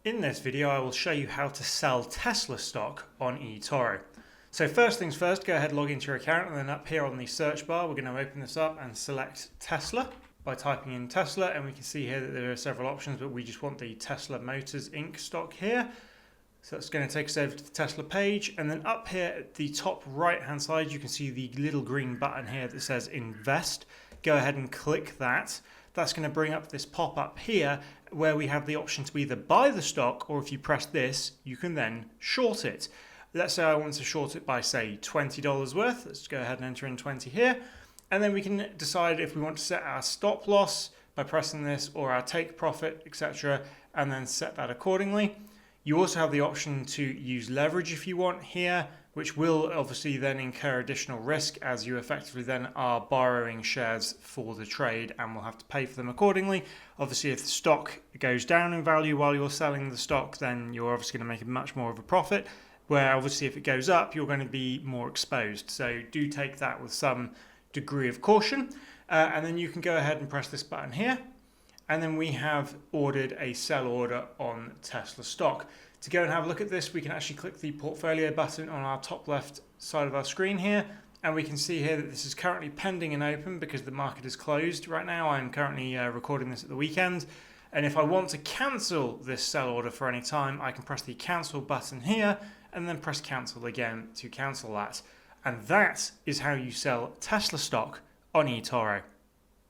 In this video, I will show you how to sell Tesla stock on eToro. So first things first, go ahead, log into your account, and then up here on the search bar, we're going to open this up and select Tesla by typing in Tesla, and we can see here that there are several options, but we just want the Tesla Motors Inc. stock here. So that's going to take us over to the Tesla page, and then up here at the top right hand side, you can see the little green button here that says Invest. Go ahead and click that. That's going to bring up this pop-up here where we have the option to either buy the stock, or if you press this, you can then short it. Let's say I want to short it by, say, $20 worth. Let's go ahead and enter in 20 here. And then we can decide if we want to set our stop loss by pressing this, or our take profit, etc., and then set that accordingly. You also have the option to use leverage if you want here, which will obviously then incur additional risk as you effectively then are borrowing shares for the trade and will have to pay for them accordingly. Obviously, if the stock goes down in value while you're selling the stock, then you're obviously going to make much more of a profit, where obviously if it goes up, you're going to be more exposed. So do take that with some degree of caution. And then you can go ahead and press this button here. And then we have ordered a sell order on Tesla stock. To go and have a look at this, we can actually click the portfolio button on our top left side of our screen here. And we can see here that this is currently pending and open because the market is closed right now. I'm currently recording this at the weekend. And if I want to cancel this sell order for any time, I can press the cancel button here and then press cancel again to cancel that. And that is how you sell Tesla stock on eToro.